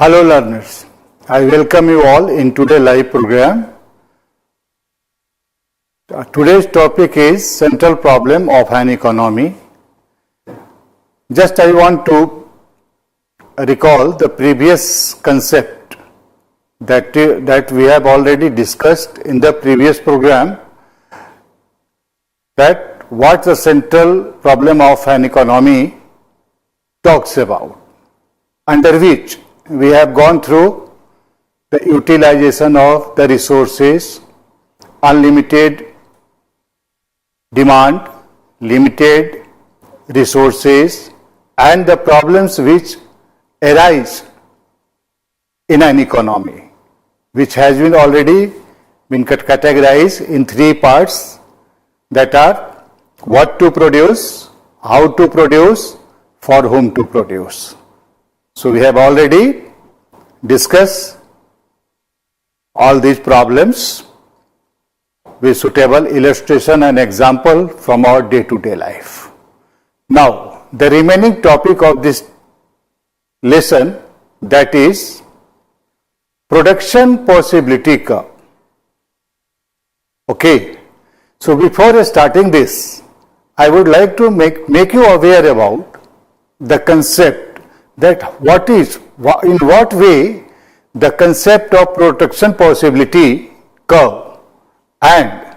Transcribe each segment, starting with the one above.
Hello learners, I welcome you all in today's live program. Today's topic is central problem of an economy. Just I want to recall the previous concept that we have already discussed in the previous program, that what the central problem of an economy talks about, under which we have gone through the utilization of the resources, unlimited demand, limited resources, and the problems which arise in an economy, which has been already been categorized in three parts, that are what to produce, how to produce, for whom to produce. So we have already discussed all these problems with suitable illustration and example from our day-to-day life. Now, the remaining topic of this lesson, that is production possibility curve. Okay, so before starting this, I would like to make you aware about the concept that in what way the concept of production possibility curve and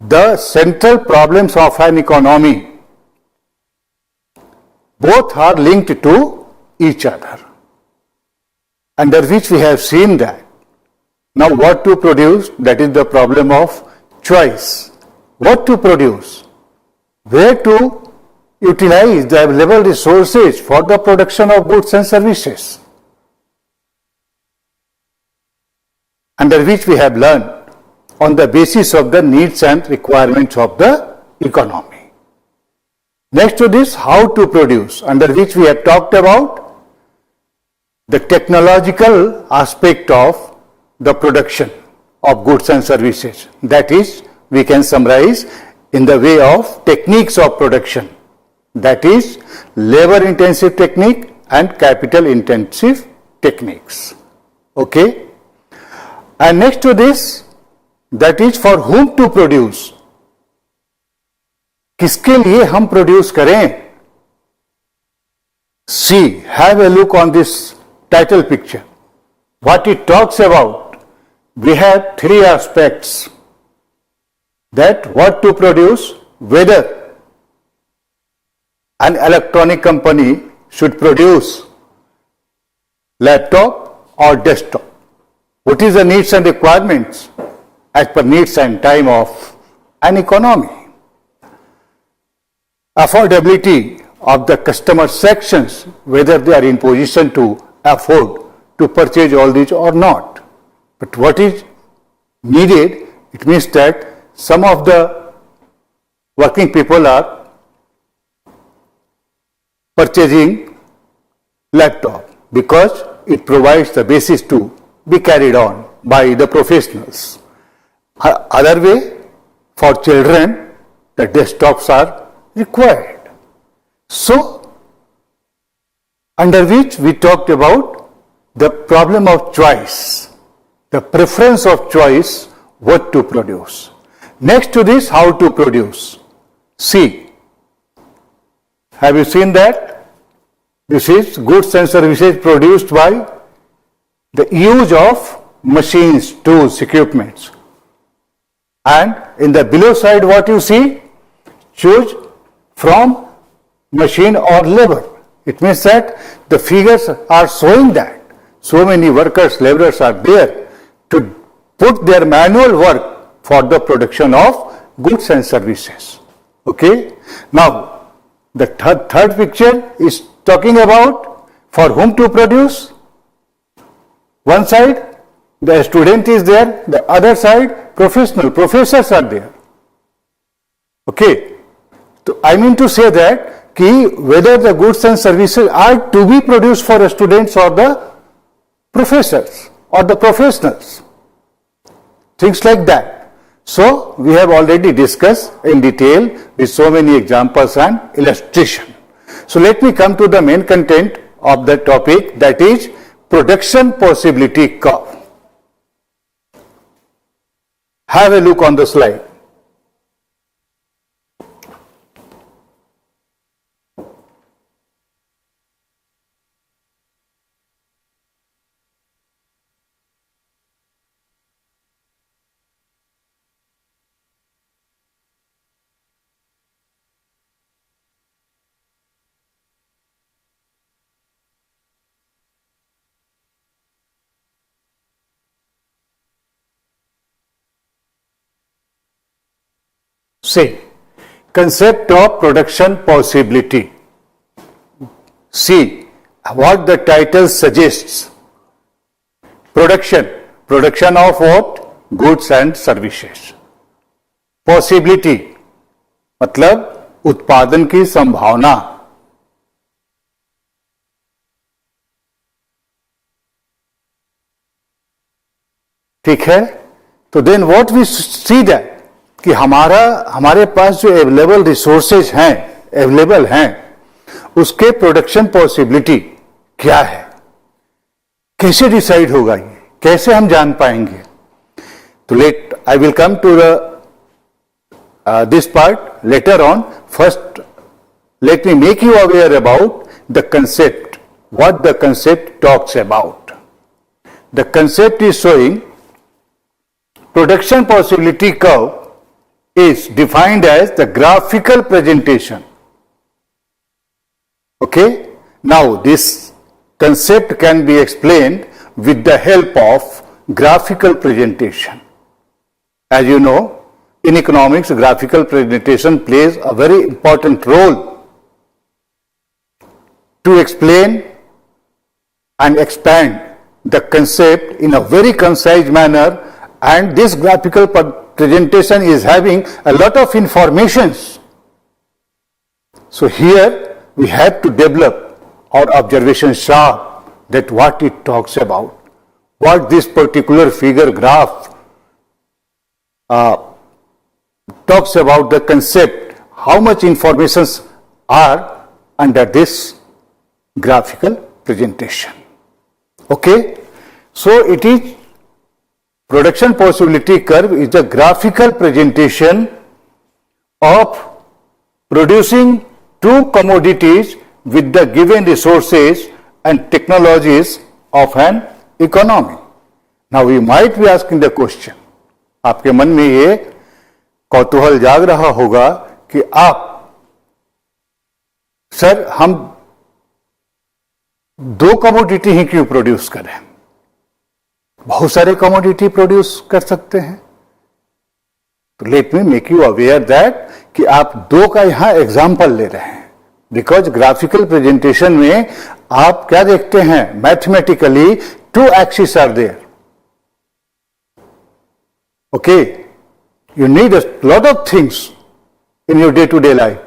the central problems of an economy both are linked to each other, under which we have seen that. Now what to produce, that is the problem of choice. What to produce, where to utilize the available resources for the production of goods and services, under which we have learned on the basis of the needs and requirements of the economy. Next to this, how to produce, under which we have talked about the technological aspect of the production of goods and services. That is, we can summarize in the way of techniques of production. That is labor-intensive technique and capital-intensive techniques. Okay? And next to this, that is for whom to produce. किसके लिए हम produce करें? See, have a look on this title picture. What it talks about, we have three aspects. That what to produce, whether an electronic company should produce laptop or desktop. What is the needs and requirements as per needs and time of an economy? Affordability of the customer sections, whether they are in position to afford to purchase all these or not. But what is needed, it means that some of the working people are purchasing laptop because it provides the basis to be carried on by the professionals. Other way, for children, the desktops are required. So, under which we talked about the problem of choice, the preference of choice, what to produce. Next to this, how to produce. See, have you seen that? This is goods and services produced by the use of machines, tools, equipments. And in the below side, what you see? Choose from machine or labor. It means that the figures are showing that so many workers, laborers are there to put their manual work for the production of goods and services. Okay? Now, the third picture is talking about for whom to produce. One side, the student is there, the other side, professors are there. Okay? So I mean to say that whether the goods and services are to be produced for the students or the professors or the professionals. Things like that. So we have already discussed in detail with so many examples and illustration. So let me come to the main content of the topic, that is production possibility curve. Have a look on the slide. See, concept of production possibility. See what the title suggests. Production of what? Goods and services. Possibility मतलब उत्पादन की संभावना. ठीक है? तो then what we see that कि हमारे पास जो अवेलेबल रिसोर्सेज अवेलेबल हैं, उसके प्रोडक्शन पॉसिबिलिटी क्या है, कैसे डिसाइड होगा, ये कैसे हम जान पाएंगे. तो I will come to this part later on. First let me make you aware about the concept, what the concept talks about. The concept is showing production possibility curve is defined as the graphical presentation. Okay? Now this concept can be explained with the help of graphical presentation. As you know, in economics, graphical presentation plays a very important role to explain and expand the concept in a very concise manner, and this graphical presentation is having a lot of informations. So here we have to develop our observation sharp that what it talks about, what this particular figure graph talks about, the concept, how much informations are under this graphical presentation. Okay, so it is production possibility curve is the graphical presentation of producing two commodities with the given resources and technologies of an economy. Now we might be asking the question, आपके मन में ये कौतूहल जाग रहा होगा कि आप सर हम दो कमोडिटी ही क्यों प्रोड्यूस करें, बहुत सारे कमोडिटी प्रोड्यूस कर सकते हैं. तो late me make you aware that कि आप दो का यहां एग्जाम्पल ले रहे हैं, बिकॉज ग्राफिकल प्रेजेंटेशन में आप क्या देखते हैं, mathematically two axis are there. Okay, you need a lot of things in your day to day life,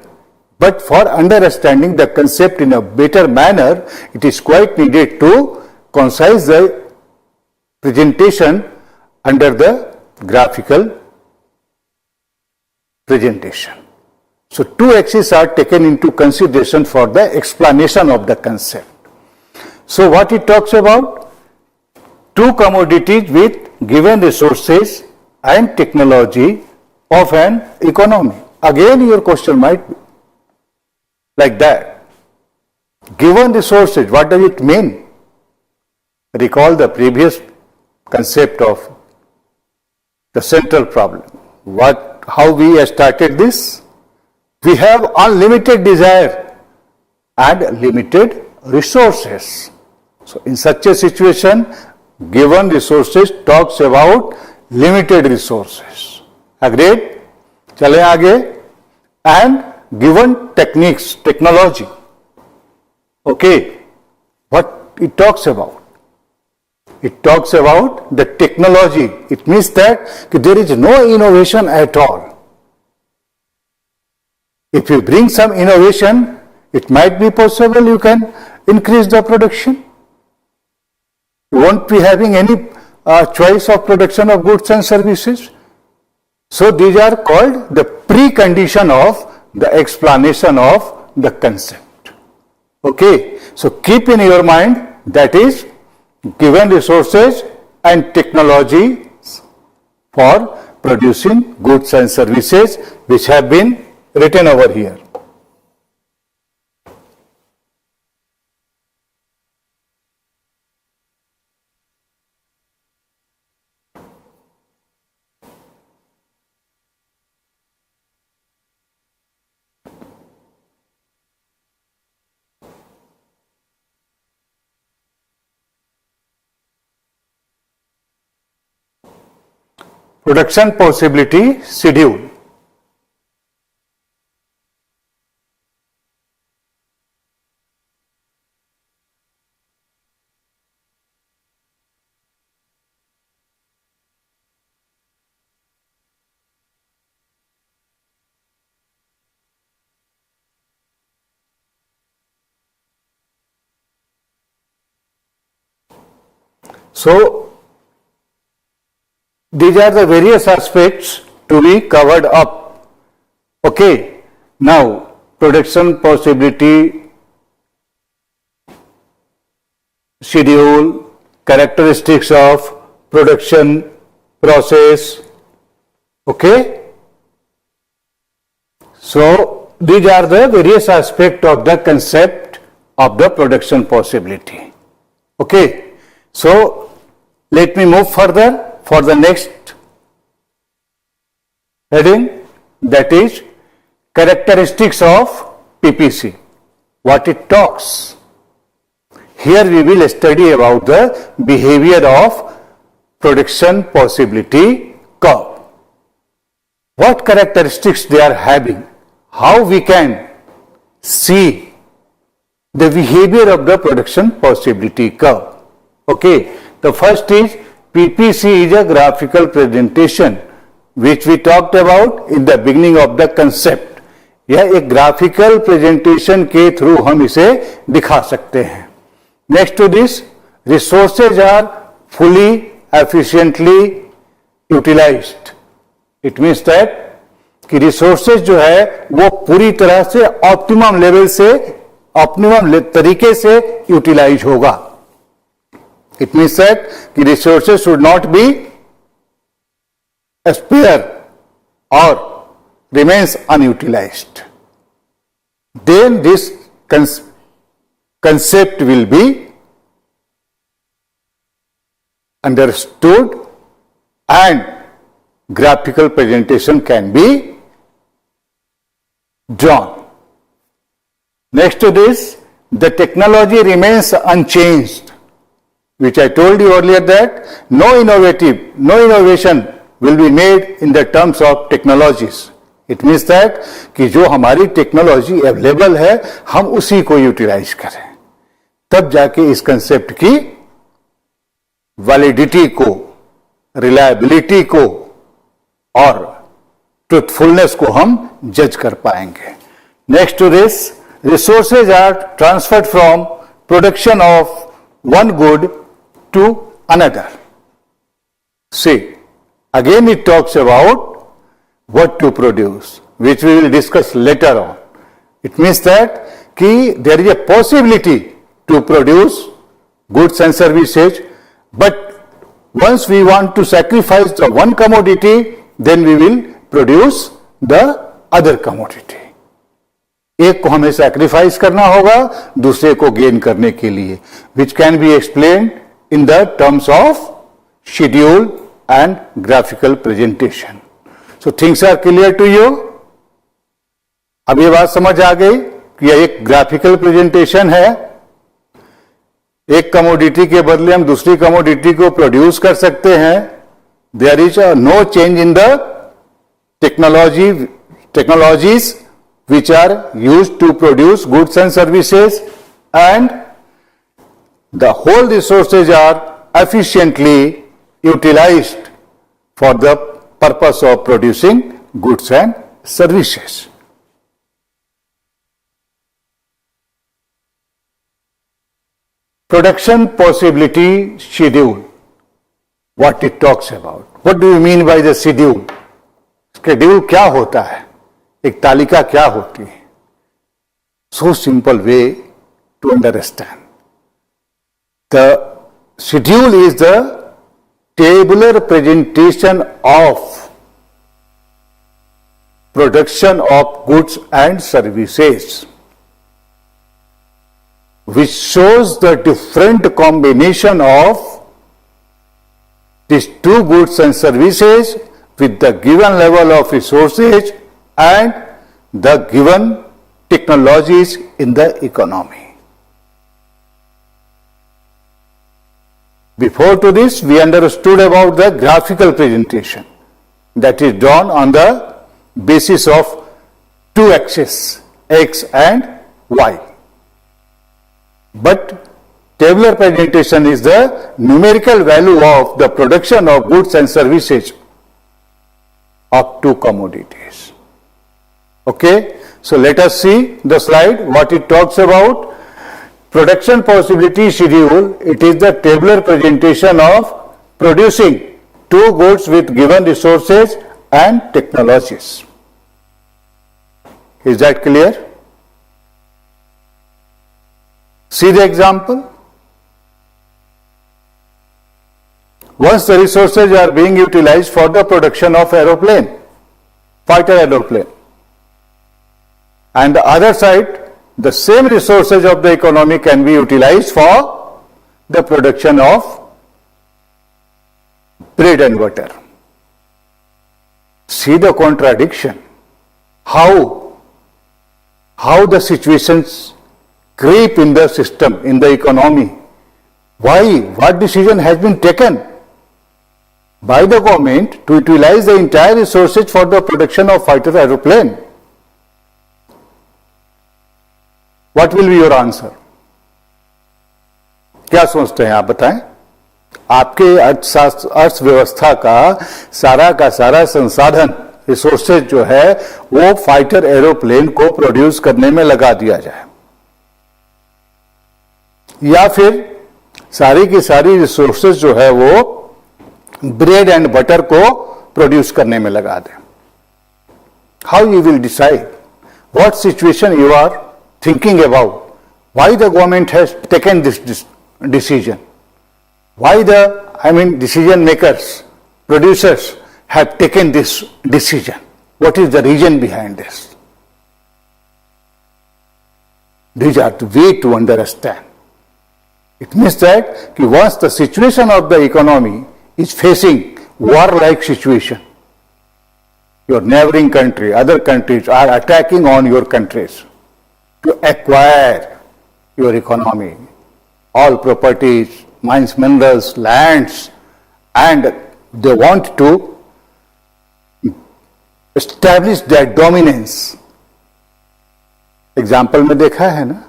but for understanding the concept in a better manner, it is quite needed to concise the presentation under the graphical presentation. So two axes are taken into consideration for the explanation of the concept. So what it talks about? Two commodities with given resources and technology of an economy. Again your question might be like that. Given resources, what does it mean? Recall the previous concept of the central problem. How we started this? We have unlimited desire and limited resources. So in such a situation, given resources talks about limited resources. Agreed? चले आगे. And given techniques, technology. Okay, what it talks about? It talks about the technology. It means that there is no innovation at all. If you bring some innovation, it might be possible you can increase the production. You won't be having any choice of production of goods and services. So these are called the precondition of the explanation of the concept. Okay, So keep in your mind, that is given resources and technology for producing goods and services which have been written over here. Production possibility schedule. So these are the various aspects to be covered up. Okay, now production possibility schedule, characteristics of production process. Okay, so these are the various aspects of the concept of the production possibility. Okay, so let me move further for the next heading, that is characteristics of PPC, what it talks. Here we will study about the behavior of production possibility curve. What characteristics they are having, how we can see the behavior of the production possibility curve. Okay, the first is PPC is a graphical presentation which we talked about in the beginning of the concept. यह एक graphical presentation के through हम इसे दिखा सकते हैं. Next to this, resources are fully, efficiently utilized. It means that कि resources जो है वो पूरी तरह से optimum level से optimum तरीके से utilize होगा. It means that the resources should not be spare or remains unutilized. Then this concept will be understood and graphical presentation can be drawn. Next to this, the technology remains unchanged, which I told you earlier that no innovation will be made in the terms of technologies. It means that कि जो हमारी technology available है हम उसी को utilise करें, तब जाके इस कंसेप्ट की वैलिडिटी को, रिलायबिलिटी को और ट्रूथफुलनेस को हम जज कर पाएंगे. Next to this, resources are transferred from production of one good to another. See, again it talks about what to produce, which we will discuss later on. It means that कि there is a possibility to produce goods and services, but once we want to sacrifice the one commodity, then we will produce the other commodity. एक को हमें sacrifice करना होगा दूसरे को gain करने के लिए, which can be explained in the terms of schedule and graphical presentation. So things are clear to you? अब ये बात समझ आ गई कि यह एक ग्राफिकल प्रेजेंटेशन है. एक कमोडिटी के बदले हम दूसरी कमोडिटी को प्रोड्यूस कर सकते हैं. There is no change in the technologies which are used to produce goods and services, and the whole resources are efficiently utilized for the purpose of producing goods and services. Production possibility schedule, what it talks about. What do you mean by the schedule? Schedule क्या होता है, एक तालिका क्या होती है? So simple way to understand. The schedule is the tabular presentation of production of goods and services, which shows the different combination of these two goods and services with the given level of resources and the given technologies in the economy. Before to this, we understood about the graphical presentation that is drawn on the basis of two axes, X and Y. But tabular presentation is the numerical value of the production of goods and services of two commodities. Okay, so let us see the slide, what it talks about. Production possibility schedule, it is the tabular presentation of producing two goods with given resources and technologies. Is that clear? See the example. Once the resources are being utilized for the production of aeroplane, fighter aeroplane, and the other side, the same resources of the economy can be utilized for the production of bread and butter. See the contradiction. How the situations creep in the system, in the economy. Why? What decision has been taken by the government to utilize the entire resources for the production of fighter aeroplane? What will be your answer? क्या सोचते हैं आप बताएं? आपके अर्थव्यवस्था का सारा संसाधन रिसोर्सेज जो है वो फाइटर एरोप्लेन को प्रोड्यूस करने में लगा दिया जाए, या फिर सारी की सारी रिसोर्सेज जो है वो ब्रेड एंड बटर को प्रोड्यूस करने में लगा दें. How you will decide what situation you are thinking about? Why the government has taken this decision? Why decision makers, producers have taken this decision? What is the reason behind this? These are the way to understand. It means that once the situation of the economy is facing war-like situation, your neighboring country, other countries are attacking on your countries to acquire your economy, all properties, mines, minerals, lands, and they want to establish their dominance. Example में देखा है ना,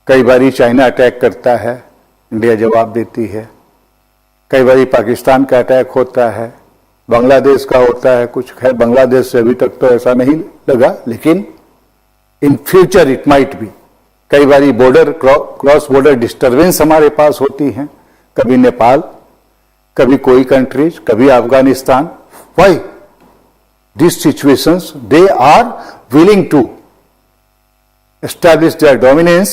कई बारी China attack करता है, India जवाब देती है. कई बारी पाकिस्तान का अटैक होता है, बांग्लादेश का होता है. कुछ खैर बांग्लादेश से अभी तक तो ऐसा नहीं लगा, लेकिन in future it might be. कई बारी बॉर्डर क्रॉस बॉर्डर डिस्टर्बेंस हमारे पास होती हैं, कभी नेपाल, कभी कोई कंट्रीज, कभी Afghanistan. Why this situations? They are willing to establish their dominance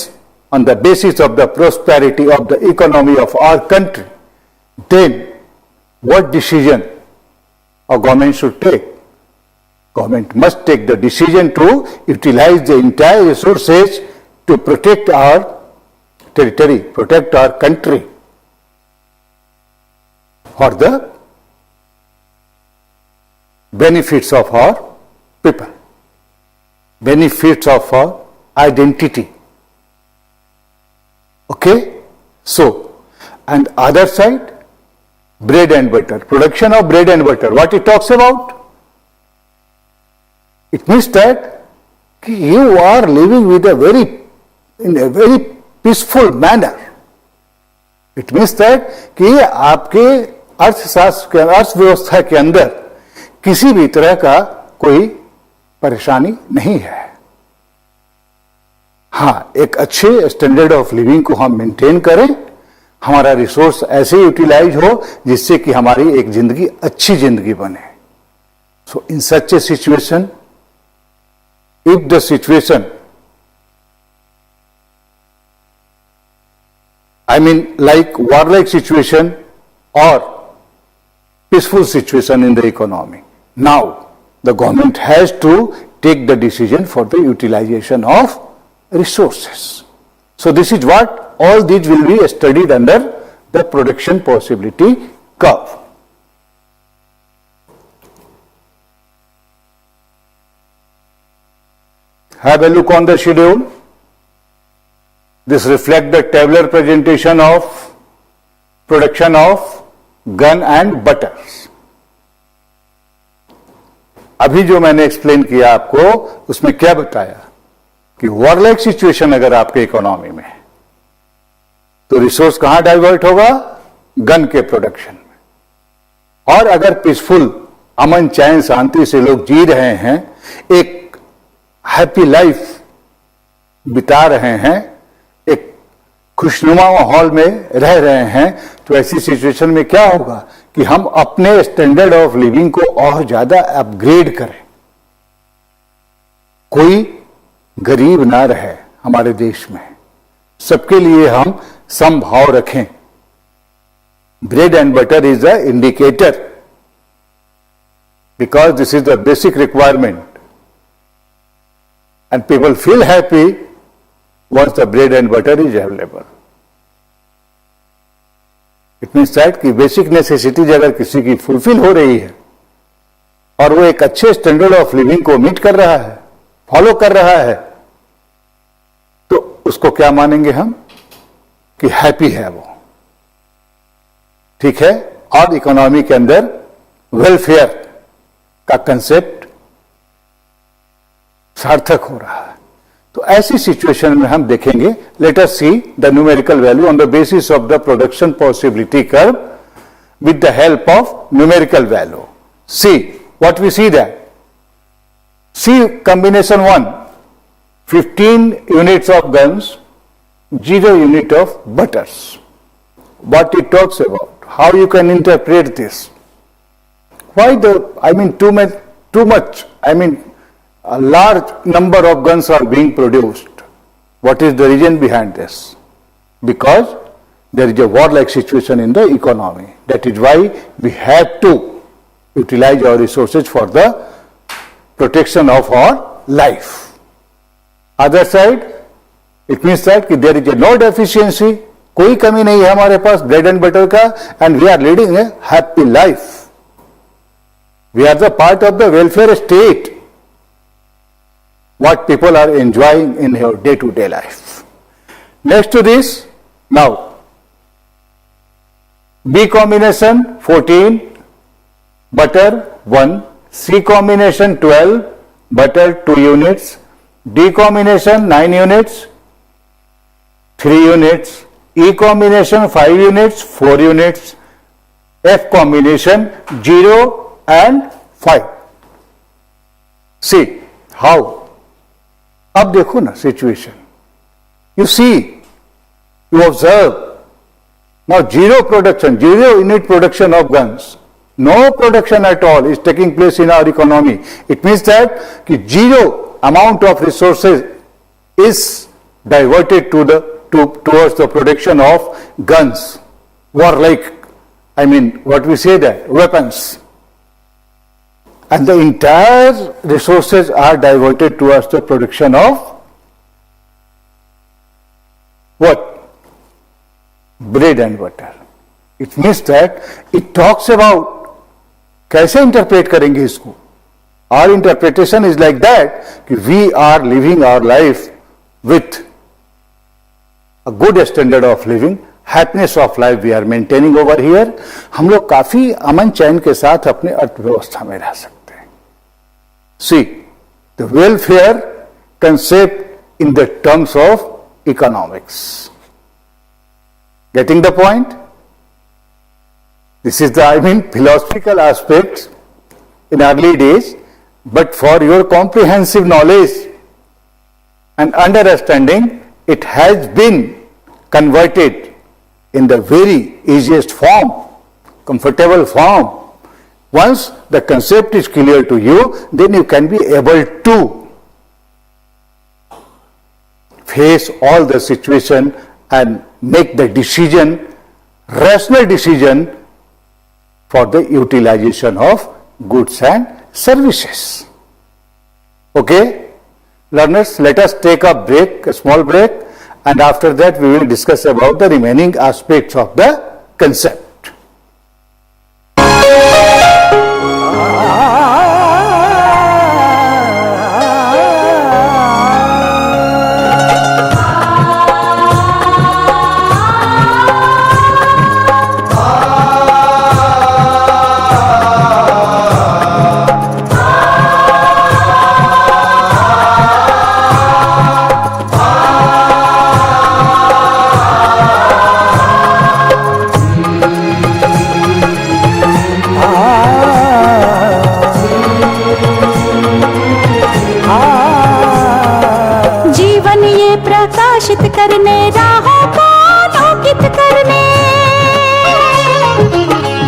on the basis of the prosperity of the economy of our country. Then what decision a government should take? Government must take the decision to utilize the entire resources to protect our territory, protect our country, for the benefits of our people, benefits of our identity. Okay? So, and other side, bread and butter, production of bread and butter. What it talks about? It means that you are living with in a very peaceful manner. It means that कि आपके अर्थशास्त्र, अर्थव्यवस्था के अंदर किसी भी तरह का कोई परेशानी नहीं है. हाँ, एक अच्छे स्टैंडर्ड ऑफ लिविंग को हम मेंटेन करें, हमारा रिसोर्स ऐसे यूटिलाइज हो जिससे कि हमारी एक जिंदगी अच्छी जिंदगी बने. सो इन सच ए situation, if the situation I mean like warlike situation or peaceful situation in the economy. Now, the government has to take the decision for the utilization of resources. So this is what all these will be studied under the production possibility curve. Have a look on the schedule. This reflects the tabular presentation of production of gun and butters. अभी जो मैंने explain किया आपको उसमें क्या बताया कि वॉरलाइक situation अगर आपके इकोनॉमी में है तो रिसोर्स कहां डाइवर्ट होगा? गन के प्रोडक्शन में। और अगर पीसफुल अमन चैन शांति से लोग जी रहे हैं, एक हैप्पी लाइफ बिता रहे हैं, एक खुशनुमा माहौल में रह रहे हैं, तो ऐसी सिचुएशन में क्या होगा कि हम अपने स्टैंडर्ड ऑफ लिविंग को और ज्यादा अपग्रेड करें। कोई गरीब ना रहे हमारे देश में, सबके लिए हम समभाव रखें। Bread and butter is the indicator because this is the basic requirement and people feel happy once the bread and butter is available. It means that कि बेसिक नेसेसिटीज अगर किसी की फुलफिल हो रही है और वो एक अच्छे स्टैंडर्ड ऑफ लिविंग को मीट कर रहा है, फॉलो कर रहा है, तो उसको क्या मानेंगे हम कि हैप्पी है वो। ठीक है। और इकोनॉमी के अंदर वेलफेयर का कंसेप्ट सार्थक हो रहा है। तो ऐसी सिचुएशन में हम देखेंगे, let us see the numerical value on the basis of the production possibility curve with the help of numerical value. See what we see that, see combination 1, 15 units of guns, 0 unit of butters. What it talks about, how you can interpret this? Why too much, a large number of guns are being produced. What is the reason behind this? Because there is a warlike situation in the economy. That is why we have to utilize our resources for the protection of our life. Other side, it means that there is a no deficiency, कोई कमी नहीं है हमारे पास bread and butter का, and we are leading a happy life. We are the part of the welfare state, what people are enjoying in your day-to-day life. Next to this, now, B combination 14, butter 1, C combination 12, butter 2 units, D combination 9 units, 3 units, E combination 5 units, 4 units, F combination 0 and 5. See how? अब देखो ना situation, you see, you observe now, zero production, 0 unit production of guns, no production at all is taking place in our economy. It means that कि 0 amount of resources is diverted towards the production of guns, warlike, what we say that, weapons. And the entire resources are diverted towards the production of what? Bread and butter. It means that it talks about, कैसे interpret करेंगे इसको? Our interpretation is like that कि we are living our life with a good standard of living, happiness of life we are maintaining over here. हम लोग काफी अमन चैन के साथ अपने अर्थव्यवस्था में रह सकते हैं। See, the welfare concept in the terms of economics. Getting the point? This is the, philosophical aspects in early days, but for your comprehensive knowledge and understanding, it has been converted in the very easiest form, comfortable form. Once the concept is clear to you, then you can be able to face all the situation and make the decision, rational decision for the utilization of goods and services. Okay, learners, let us take a break, a small break, and after that we will discuss about the remaining aspects of the concept. प्रकाशित करने राहों को आलोकित करने,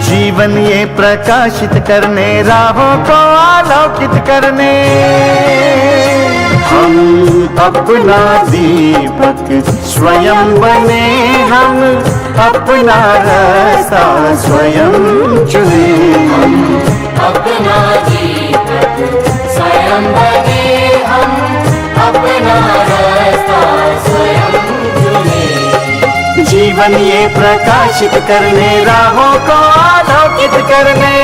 जीवन ये प्रकाशित करने राहों को आलोकित करने, हम अपना दीपक स्वयं बने, हम अपना रास्ता स्वयं चुने, हम अपना दीपक स्वयं बने, हम अपना रास्ता स्वयं चुने। जीवन ये प्रकाशित करने राहों को आलोकित करने।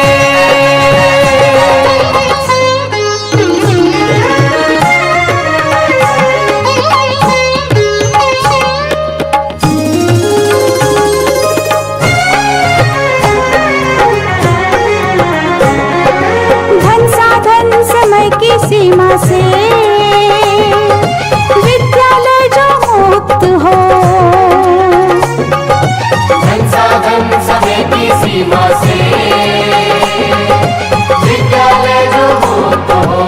धन साधन समय की सीमा से विद्यालय जो मुक्त हो, धन साधन समय की सीमा से विद्यालय जो मुक्त हो।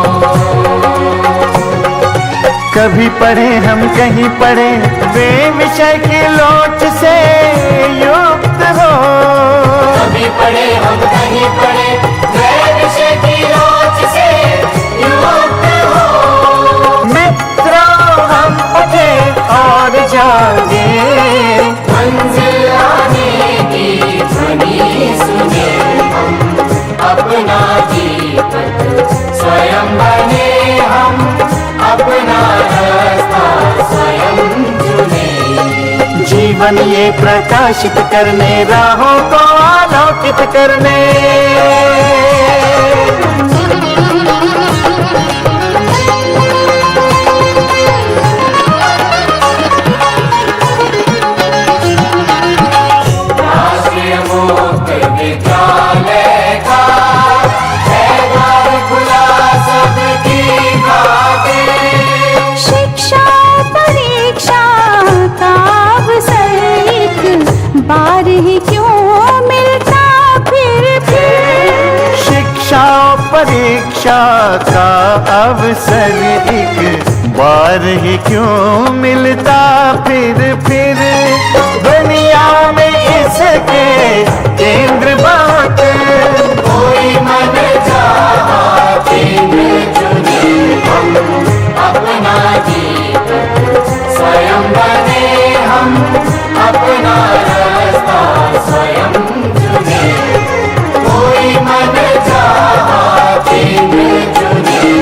कभी पढ़े हम कहीं पढ़े वे विषय की लोच से युक्त हो, कभी पढ़े हम कहीं पढ़े वे विषय की लोच से युक्त हो। मित्रों हम उठे और जागे, मंजिल आने की ध्वनि सुने, हम अपना दीपक स्वयं बने, हम अपना रास्ता स्वयं चुने। जीवन ये प्रकाशित करने राहों को आलोकित करने। राष्ट्रीय मुक्त विद्यालय का है द्वार खुला सबकी खातिर। शिक्षा परीक्षा का अवसर एक बार ही क्यों मिलता फिर शिक्षा परीक्षा का अवसर एक बार ही क्यों मिलता फिर दुनिया में इसके केंद्र बात कोई मन चाहा केंद्र चुने, हम अपना दीपक स्वयं बने, हम अपना रास्ता स्वयं चुने। कोई मन चाहा केंद्र चुने,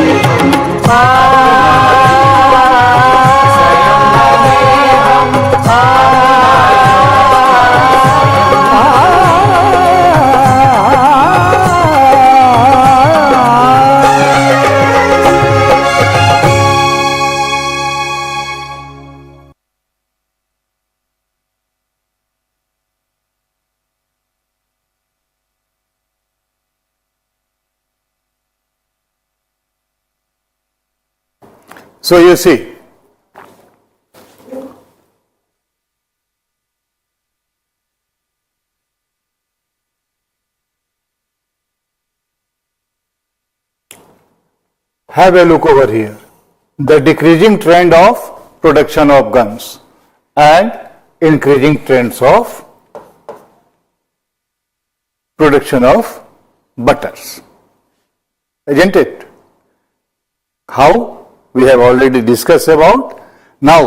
So you see, have a look over here. The decreasing trend of production of guns and increasing trends of production of butters. Isn't it? How? We have already discussed about. Now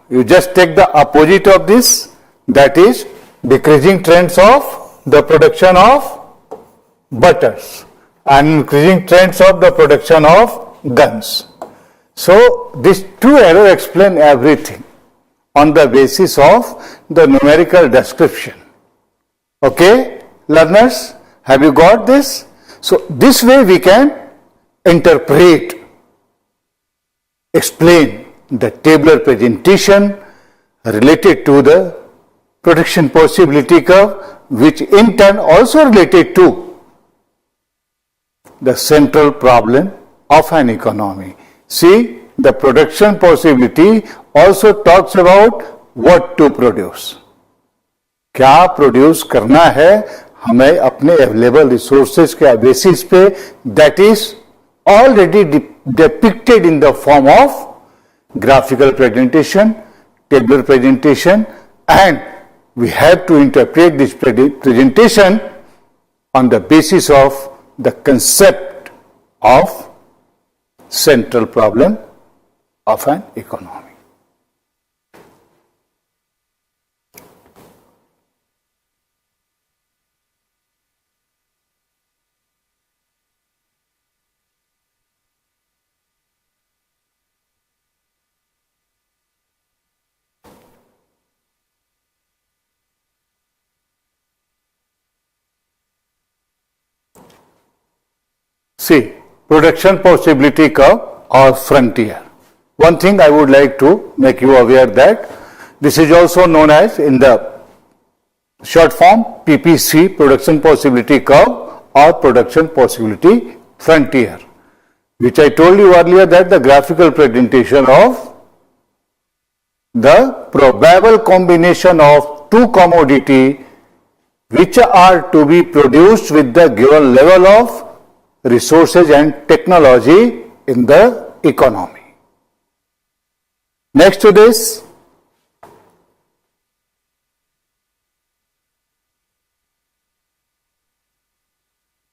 You just take the opposite of this, that is decreasing trends of the production of butters and increasing trends of the production of guns. So these two arrows explain everything on the basis of the numerical description. Okay, learners, have you got this? So this way we can interpret, explain the tabular presentation related to the production possibility curve, which in turn also related to the central problem of an economy. See, the production possibility also talks about what to produce. क्या produce करना है हमें अपने available resources के basis पे, that is already depicted in the form of graphical presentation, tabular presentation, and we have to interpret this presentation on the basis of the concept of central problem of an economy. See, production possibility curve or frontier. One thing I would like to make you aware that this is also known as, in the short form, PPC, production possibility curve or production possibility frontier, which I told you earlier that the graphical presentation of the probable combination of two commodity which are to be produced with the given level of resources and technology in the economy. Next to this,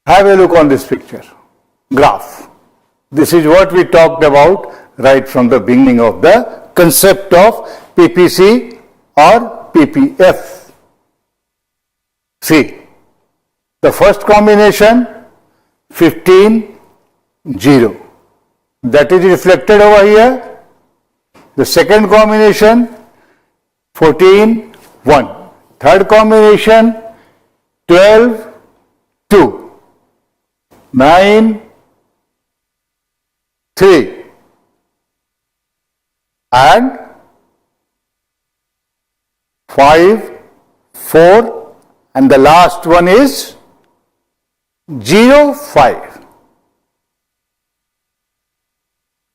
have a look on this picture, graph. This is what we talked about right from the beginning of the concept of PPC or PPF. See, the first combination 15, 0. That is reflected over here. The second combination 14, 1. Third combination 12, 2. 9, 3. And 5, 4. And the last one is 0, 5.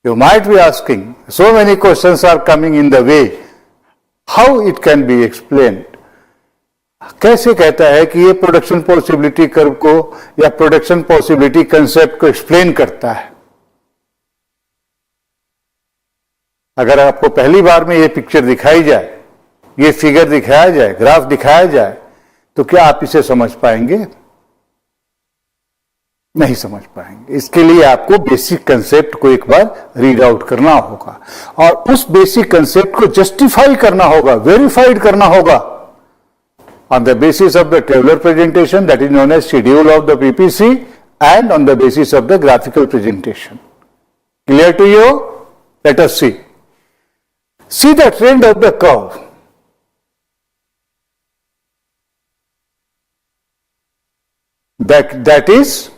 You might be asking, so many questions are coming in the way, how it can be explained? कैसे कहता है कि ये production possibility curve को या production possibility concept को explain करता है? अगर आपको पहली बार में ये पिक्चर दिखाई जाए, ये फिगर दिखाया जाए, ग्राफ दिखाया जाए, तो क्या आप इसे समझ पाएंगे? नहीं समझ पाएंगे. इसके लिए आपको बेसिक कंसेप्ट को एक बार रीड आउट करना होगा और उस बेसिक कंसेप्ट को जस्टिफाई करना होगा, वेरीफाइड करना होगा on the basis of the tabular presentation, that is known as schedule of the PPC, and on the basis of the graphical presentation. Clear to you? Let us see. See the trend of the curve. That is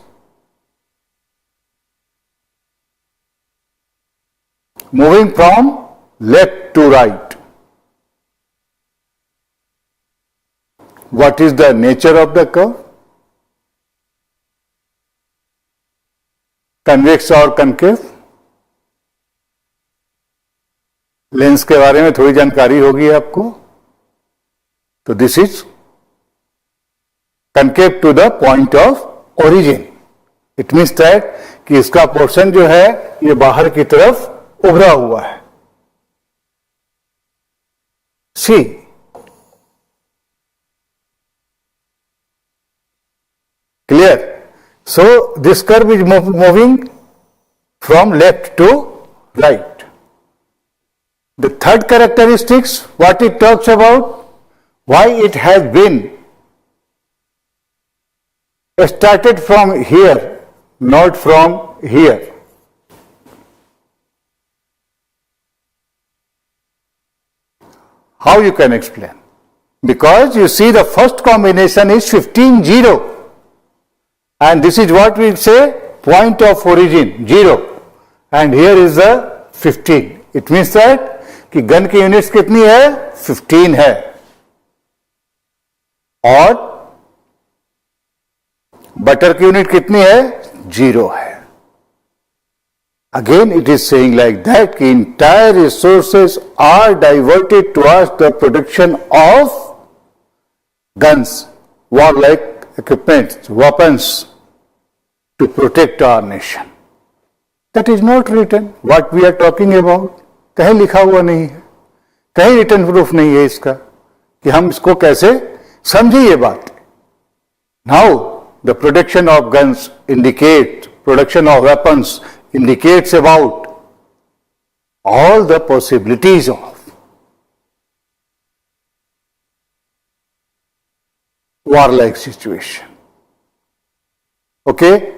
moving from left to right. What is the nature of the curve? Convex और concave? Lens के बारे में थोड़ी जानकारी होगी आपको. तो this is concave to the point of origin. It means that कि इसका पोर्शन जो है ये बाहर की तरफ उभरा हुआ है. See, clear? So this curve is moving from left to right. The third characteristics, what it talks about, why it has been started from here, not from here. How you can explain? Because you see the first combination is 15-0 and this is what we say point of origin 0 and here is the 15. It means that कि gun की units कितनी है 15 है और butter की unit कितनी है 0 है. Again it is saying like that कि entire resources are diverted towards the production of guns, warlike equipment, weapons to protect our nation. That is not written. What we are talking about कहीं लिखा हुआ नहीं है, कहीं written proof नहीं है इसका कि हम इसको कैसे समझे ये बात. Now the production of guns indicate, production of weapons indicates about all the possibilities of warlike situation. Okay?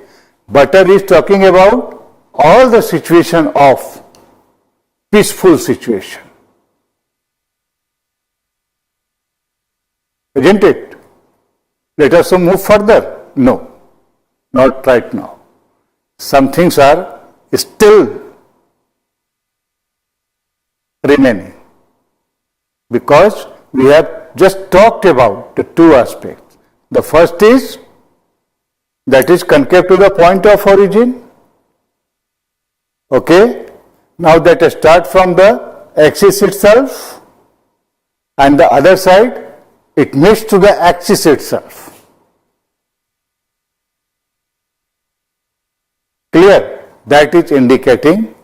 Butter is talking about all the situation of peaceful situation. Isn't it? Let us move further. No, not right now. Some things are still remaining because we have just talked about the two aspects. The first is that is concave to the point of origin. Okay, now that start from the axis itself and the other side it meets to the axis itself. Clear? That is indicating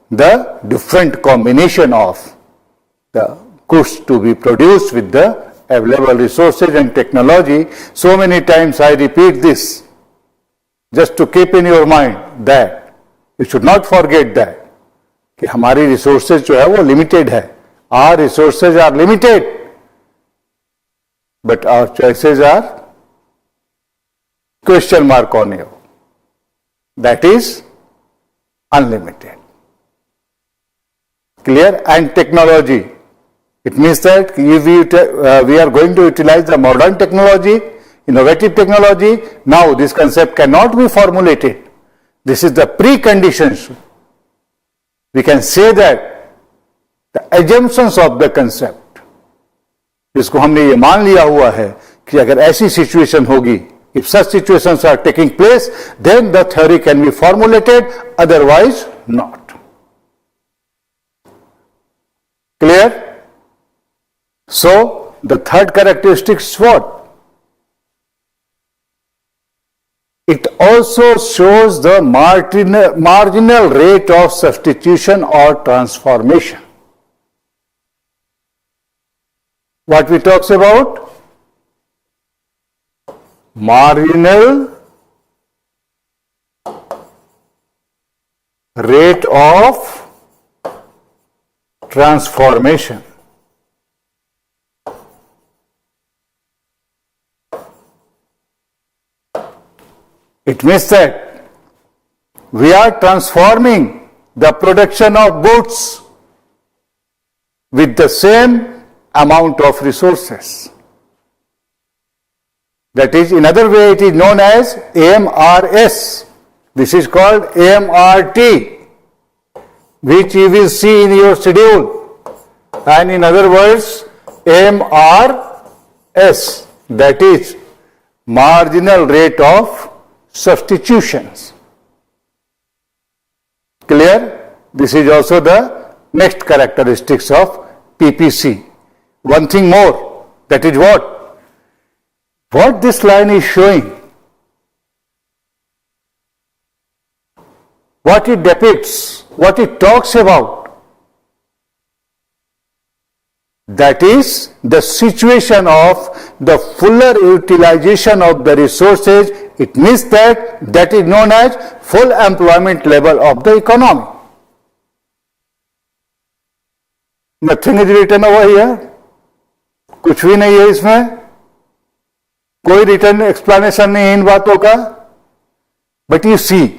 the different combination of the goods to be produced with the available resources and technology. So many times I repeat this just to keep in your mind that you should not forget that कि हमारी resources जो है वो limited है. Our resources are limited, but our choices are question mark on you. That is unlimited. Clear? And technology. It means that if we are going to utilize the modern technology, innovative technology, now this concept cannot be formulated. This is the preconditions. We can say that the assumptions of the concept, जिसको हमने ये मान लिया हुआ है कि अगर ऐसी सिचुएशन होगी, if such situations are taking place, then the theory can be formulated, otherwise not. Clear? So, the third characteristic is what? It also shows the marginal rate of substitution or transformation. What we talks about? Marginal rate of transformation. It means that we are transforming the production of goods with the same amount of resources. That is, in other way, it is known as AMRS. This is called AMRT, which you will see in your schedule. And in other words, AMRS, that is marginal rate of substitutions. Clear? This is also the next characteristics of PPC. One thing more, that is what? What this line is showing, what it depicts, what it talks about, that is the situation of the fuller utilization of the resources. It means that is known as full employment level of the economy. Nothing is written over here, कुछ भी नहीं है इसमें, कोई return explanation नहीं है इन बातों का. But you see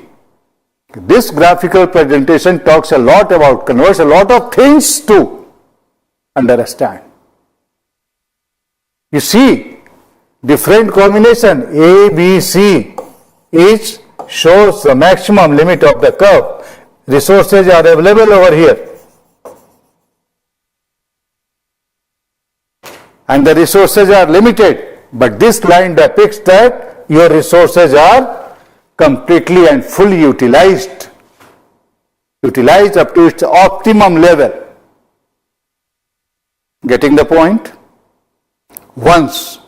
this graphical presentation talks a lot about, conveys a lot of things to understand. You see, different combination A, B, C, each shows the maximum limit of the curve. Resources are available over here. And the resources are limited, but this line depicts that your resources are completely and fully utilized up to its optimum level. Getting the point? Once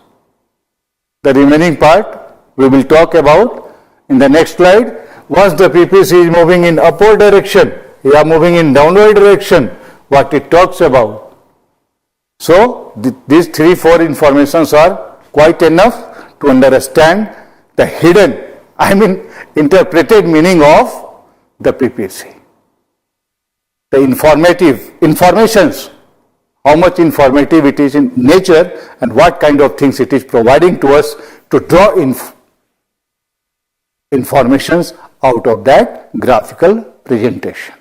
the remaining part we will talk about in the next slide. Once the PPC is moving in upward direction, we are moving in downward direction, what it talks about. So these 3-4 informations are quite enough to understand the hidden, interpreted meaning of the PPC. The informations, how much informative it is in nature and what kind of things it is providing to us to draw informations out of that graphical presentation.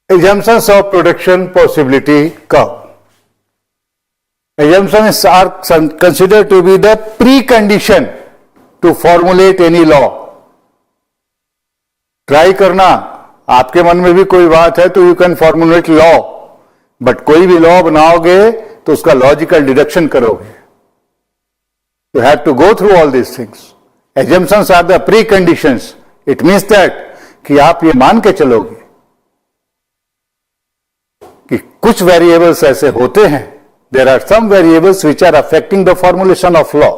Assumptions of production possibility curve. Assumptions are considered to be the precondition to formulate any law. Try करना, आपके मन में भी कोई बात है तो you can formulate law, but कोई भी लॉ बनाओगे तो उसका लॉजिकल डिडक्शन करोगे. You have to go through all these things. Assumptions are the pre conditions. It means that कि आप ये मान के चलोगे कि कुछ वेरिएबल्स ऐसे होते हैं, there are some variables which are affecting the formulation of law.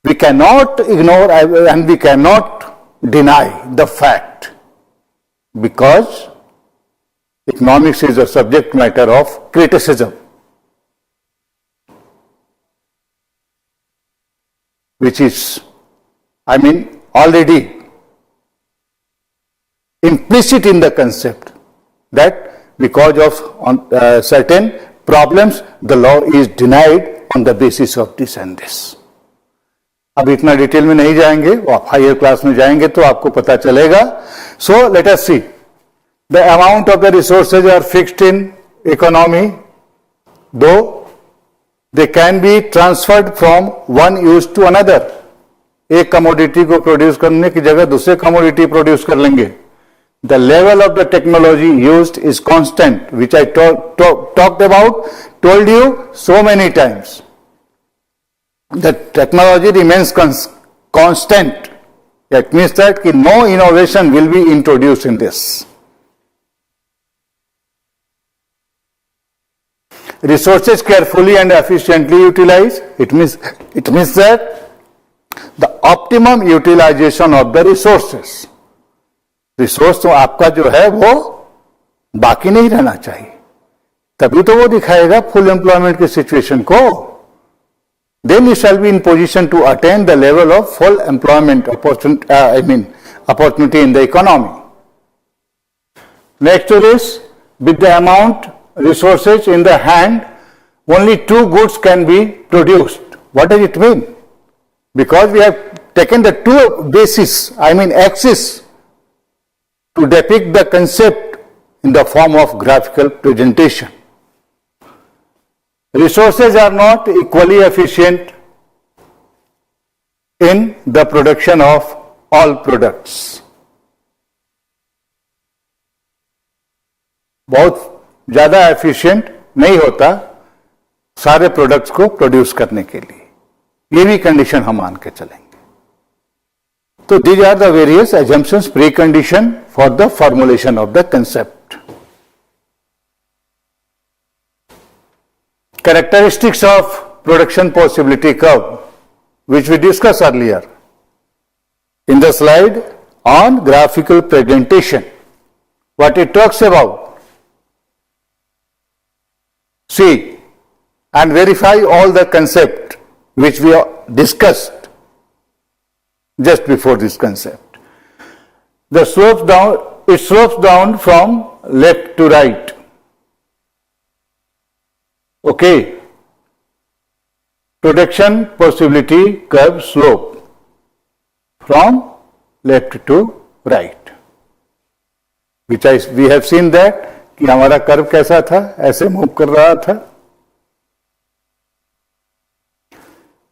We can not ignore and we can not deny the fact, because economics is a subject matter of criticism, which is, already implicit in the concept that because of certain problems, the law is denied on the basis of this and this. अब इतना detail में नहीं जाएंगे, आप higher class में जाएंगे तो आपको पता चलेगा. So let us see. The amount of the resources are fixed in economy, though they can be transferred from one use to another. एक कमोडिटी को प्रोड्यूस करने की जगह दूसरे कमोडिटी प्रोड्यूस कर लेंगे. The level of the technology used is constant, which I talked about, told you so many times. The technology remains constant. That means that no innovation will be introduced in this. Resources carefully and efficiently utilized. It means that the optimum utilization of the resources. Resource तो आपका जो है वो बाकी नहीं रहना चाहिए, तभी तो वो दिखाएगा फुल एम्प्लॉयमेंट की सिचुएशन को. Then you shall be in position to attain the level of full employment opportunity in the economy. Next to this, with the amount resources in the hand, only two goods can be produced. What does it mean? Because we have taken the two bases, axes, to depict the concept in the form of graphical presentation. Resources are not equally efficient in the production of all products. बहुत ज्यादा efficient नहीं होता सारे products को produce करने के लिए. ये भी कंडीशन हम मान के चलेंगे. तो these are the various assumptions, pre condition for the formulation of the concept. Characteristics of production possibility curve, which we discussed earlier in the slide on graphical presentation. what it talks about. See and verify all the concept which we discussed just before this concept. It slopes down from left to right. Okay. Production possibility curve slope from left to right. Which we have seen that कि हमारा curve कैसा था, ऐसे move कर रहा था.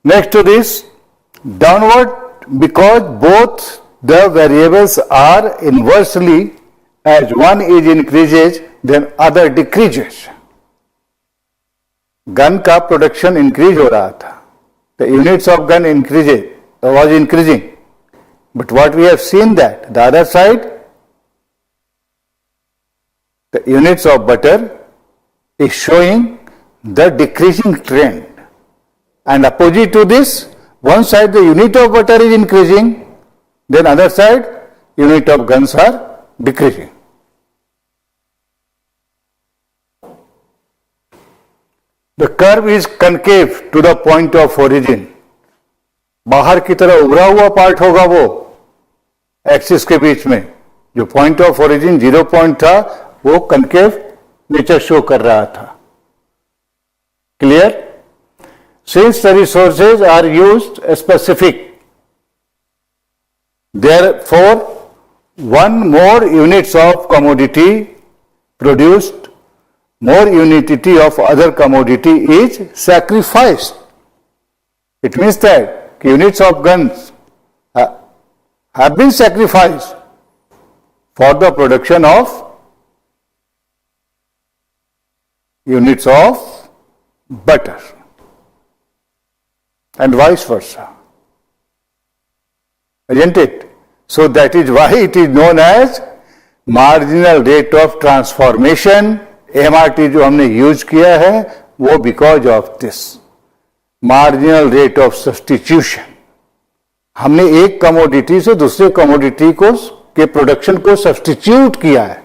Next to this, downward because both the variables are inversely, as one is increases then other decreases. Gun का production increase हो रहा था. The units of gun was increasing. But what we have seen that the other side, the units of butter is showing the decreasing trend. And opposite to this, one side the unit of butter is increasing, then other side unit of guns are decreasing. The curve is concave to the point of origin. बाहर की तरह उभरा हुआ part होगा वो axis के बीच में. जो पॉइंट ऑफ ओरिजिन 0 पॉइंट था वो कनकेव नेचर शो कर रहा था. Clear? Since the resources are used specific, therefore one more units of commodity produced, more unity of other commodity is sacrificed. It means that units of guns have been sacrificed for the production of units of butter. And vice versa. Isn't it? So that is why it is known as marginal rate of transformation. MRT जो हमने use किया है वो because of this. Marginal rate of substitution. हमने एक commodity से दूसरे commodity को के प्रोडक्शन को सब्स्टिट्यूट किया है.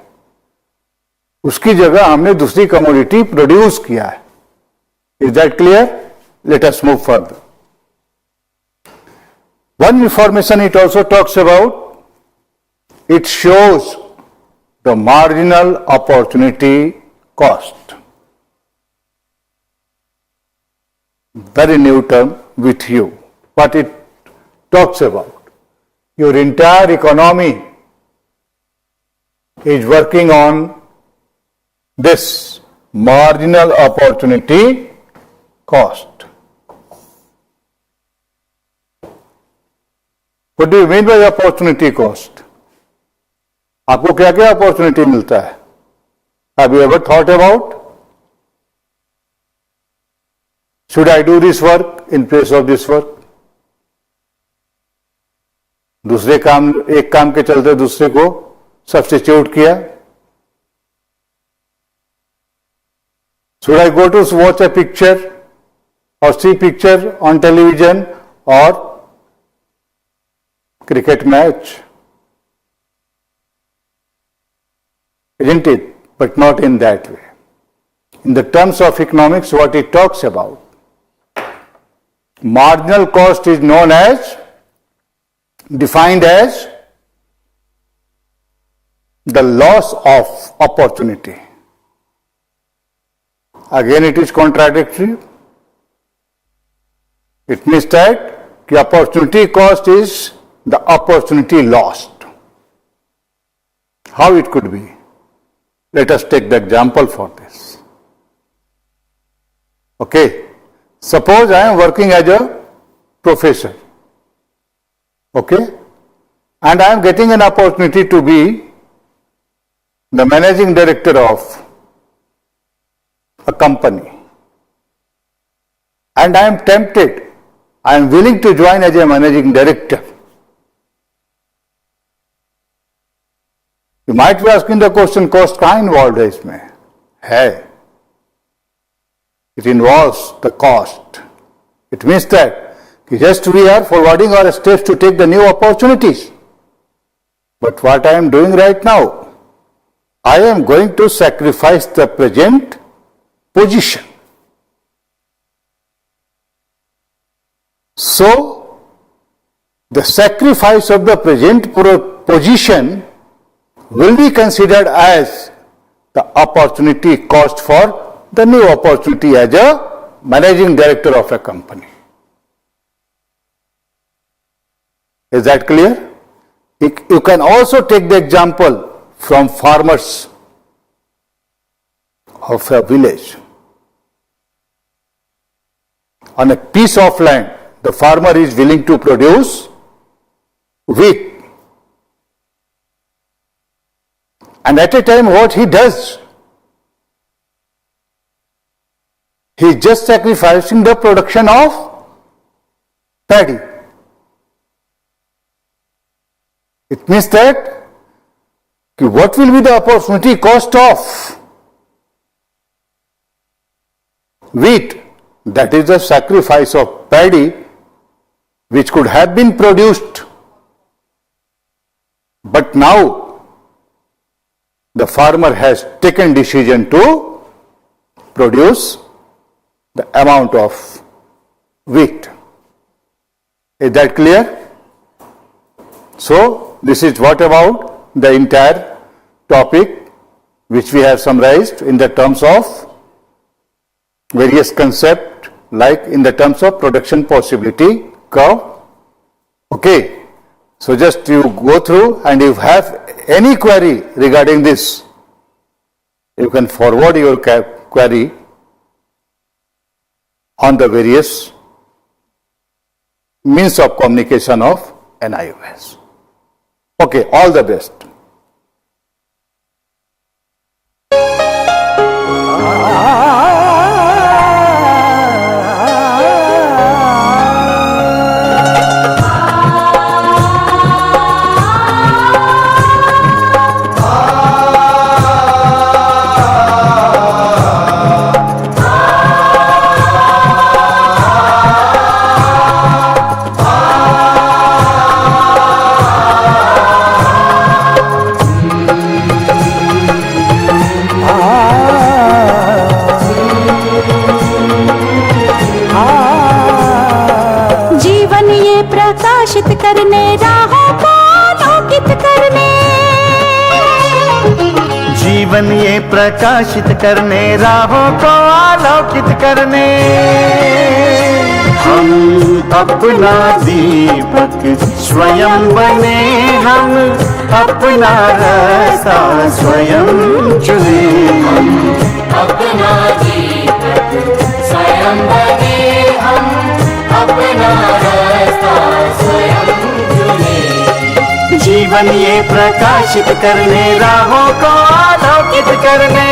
उसकी जगह हमने दूसरी कमोडिटी प्रोड्यूस किया है. Is that clear? Let us move further. One information it also talks about, it shows the marginal opportunity cost. Very new term with you. What it talks about. Your entire economy is working on this marginal opportunity cost. What do you mean by opportunity cost? आपको क्या क्या opportunity मिलता है? Have you ever thought about? Should I do this work in place of this work? दूसरे काम, एक काम के चलते दूसरे को सब्स्टिट्यूट किया. Should I go to watch a picture or see picture on television or cricket match? Isn't it? But not in that way. In the terms of economics, what it talks about, marginal cost is known as, defined as the loss of opportunity. Again it is contradictory. It means that the opportunity cost is the opportunity lost. How it could be? Let us take the example for this. Okay. Suppose I am working as a professor. Okay. And I am getting an opportunity to be the managing director of a company. And I am tempted. I am willing to join as a managing director. You might be asking the question, cost कहाँ involved है इसमें? है. It involves the cost. It means that just we are forwarding our steps to take the new opportunities. But what I am doing right now, I am going to sacrifice the present position. So, the sacrifice of the present position will be considered as the opportunity cost for the new opportunity as a managing director of a company. Is that clear? You can also take the example from farmers of a village. On a piece of land, the farmer is willing to produce wheat. And at a time, what he does, he is just sacrificing the production of paddy. It means that what will be the opportunity cost of wheat? That is the sacrifice of paddy which could have been produced. But now the farmer has taken decision to produce the amount of wheat. Is that clear? So, this is what about the entire topic which we have summarized in the terms of various concepts, like in the terms of production possibility curve. Okay, so just you go through, and if you have any query regarding this, you can forward your query on the various means of communication of NIOS. Okay, all the best. जीवन ये प्रकाशित करने, राहों को आलोकित करने। जीवन ये प्रकाशित करने, राहों को आलोकित करने। हम अपना दीपक स्वयं बने, हम अपना रास्ता स्वयं चुने। अपना दीपक स्वयं बने, हम अपना रास्ता स्वयं चुने। जीवन ये प्रकाशित करने, राहों को आलोकित करने।